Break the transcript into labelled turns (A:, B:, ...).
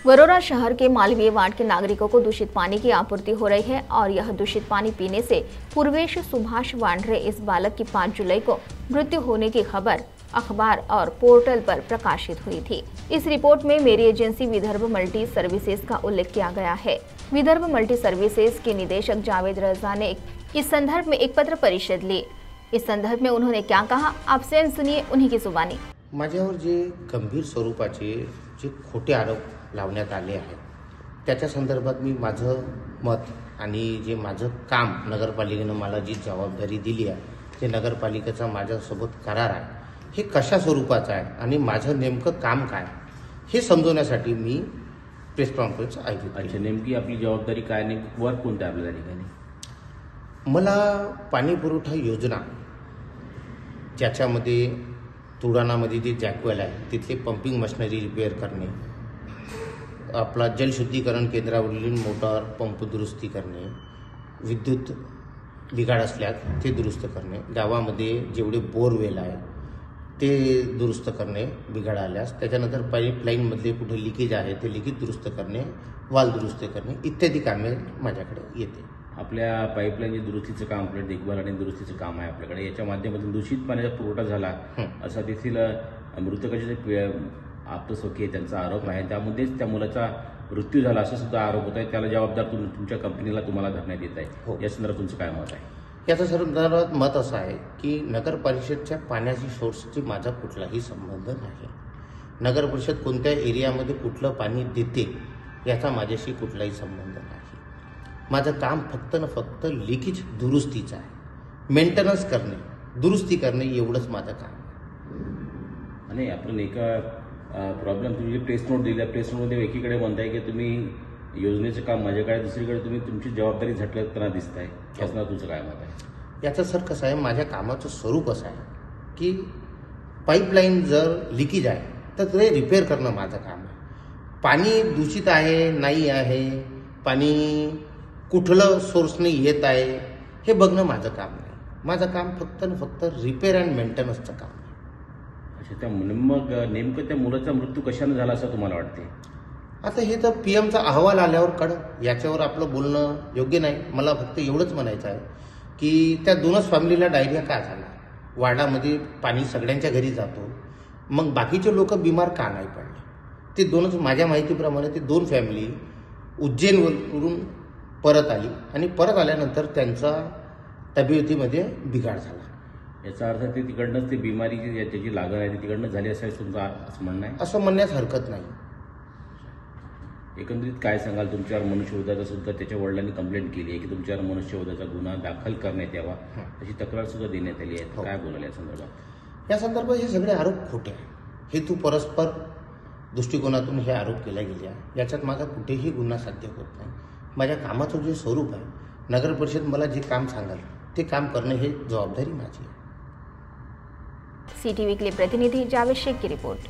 A: वरोरा शहर के मालवीय वार्ड के नागरिकों को दूषित पानी की आपूर्ति हो रही है और यह दूषित पानी पीने से पूर्वेश सुभाष वांड्रे इस बालक की 5 जुलाई को मृत्यु होने की खबर अखबार और पोर्टल पर प्रकाशित हुई थी। इस रिपोर्ट में मेरी एजेंसी विदर्भ मल्टी सर्विसेज का उल्लेख किया गया है। विदर्भ मल्टी सर्विसेज के निदेशक जावेद रजा ने इस संदर्भ में एक पत्र परिषद ली। इस संदर्भ में उन्होंने क्या कहा, आप स्वयं सुनिए उन्हीं की जुबानी।
B: माझ्यावर जे गंभीर स्वरूपाचे जे खोटे आरोप लावण्यात आले आहेत त्याच्या संदर्भात मी माझं मत आणि जे माझं काम नगरपालिकेने मला जी जबाबदारी दिली आहे ते नगरपालिकेचा माझ्यासोबत करार आहे हे कशा स्वरूपाचं आहे आणि माझं नेमकं काम काय हे समजवण्यासाठी मी प्रेस कॉन्फरन्स आयोजित केली।
C: अच्छा, नेमकी आपली जबाबदारी काय, नेमकं वर्क कोणतं आपल्या ठिकाणी?
B: मला पाणी पुरवठा योजना ज्याच्यामध्ये तुडाणामध्ये जे जॅकवेल आहे तिथले पंपिंग मशिनरी रिपेअर करणे, आपला जलशुद्धीकरण केंद्रावरील मोटार पंप दुरुस्ती करणे, विद्युत बिघाड असल्यास ते दुरुस्त करणे, गावामध्ये जेवढे बोरवेल आहे ते दुरुस्त करणे बिघाड आल्यास, त्याच्यानंतर पाईपलाईनमधले कुठे लिकेज आहे ते लिकेज दुरुस्त करणे, वाल दुरुस्त करणे इत्यादी कामे माझ्याकडे येते।
C: आपल्या पाईपलाईनचे दुरुस्तीचं काम, आपल्या देखभाल आणि दुरुस्तीचं काम आहे आपल्याकडे। याच्या माध्यमातून दूषित पाण्याचा पुरवठा झाला असा तेथील मृतकाचे जे आप्तसखी आहे त्यांचा आरोप आहे, त्यामध्येच त्या मुलाचा मृत्यू झाला असं सुद्धा आरोप होत आहे। त्याला जबाबदार तुमच्या कंपनीला तुम्हाला धरण्यात येत आहे। या संदर्भात तुमचं काय मत आहे?
B: याचा संदर्भात मत असं आहे की नगर परिषदच्या पाण्याची सोर्सची माझा कुठलाही संबंध नाही। नगर परिषद कोणत्या एरियामध्ये कुठलं पाणी देते याचा माझ्याशी कुठलाही संबंध नाही। माझं काम फक्त न फक्त लिकेज दुरुस्तीचं आहे, मेंटेनन्स करणे, दुरुस्ती करणे एवढंच माझं काम आहे।
C: आणि आपण एका प्रॉब्लेम तुम्ही प्रेस नोट दिली, प्रेस नोटमध्ये एकीकडे म्हणताय की तुम्ही योजनेचं काम माझ्याकडे, दुसरीकडे तुम्ही तुमची जबाबदारी झटकताना दिसताय। याचं तुमचं काय मत आहे?
B: याचं सर कसं आहे, माझ्या कामाचं स्वरूप असं आहे की पाईपलाईन जर लिकेज आहे तर ते रिपेअर करणं माझं काम आहे। पाणी दूषित आहे नाही आहे, पाणी कुठलं सोर्सने येत आहे हे बघणं माझं काम नाही। माझं काम फक्त न फक्त रिपेअर अँड मेंटेनन्सचं काम आहे।
C: अच्छा, मग नेमकं त्या मुलाचा मृत्यू कशाने झाला असं तुम्हाला वाटते?
B: आता हे तर पीएमचा अहवाल आल्यावर कळलं, याच्यावर आपलं बोलणं योग्य नाही। मला फक्त एवढंच म्हणायचं आहे की त्या दोनच फॅमिलीला डायरिया का झाला, वार्डामध्ये पाणी सगळ्यांच्या घरी जातो, मग बाकीचे लोक बिमार का नाही पडले? ते दोनच, माझ्या माहितीप्रमाणे ते 2 फॅमिली उज्जैनवरून परत आली आणि परत आल्यानंतर त्यांचा तब्येतीमध्ये बिघाड झाला।
C: याचा अर्थ ते तिकडनंच ते बिमारीची त्याची लागण आहे ती तिकडनं झाली असं तुमचं असं म्हणणं आहे?
B: असं म्हणण्यास हरकत नाही।
C: एकंदरीत काय सांगाल? तुमच्यावर मनुष्यवधाचा सुद्धा त्याच्या वडिलांनी कंप्लेंट केली आहे की तुमच्यावर मनुष्यवधाचा गुन्हा दाखल करण्यात यावा अशी तक्रार सुद्धा देण्यात आली आहे। काय बोलाल या संदर्भात?
B: या संदर्भात हे सगळे आरोप खोटे आहे। हेतू परस्पर दृष्टिकोनातून हे आरोप केले गेले आहे। याच्यात माझा कुठेही गुन्हा साध्य होत नाही। माझ्या कामाचं जे स्वरूप आहे, नगर परिषद मला जे काम सांगाल ते काम करणे हे जबाबदारी माझी आहे।
A: सिटी वीकली प्रतिनिधि जावेद शेख की रिपोर्ट।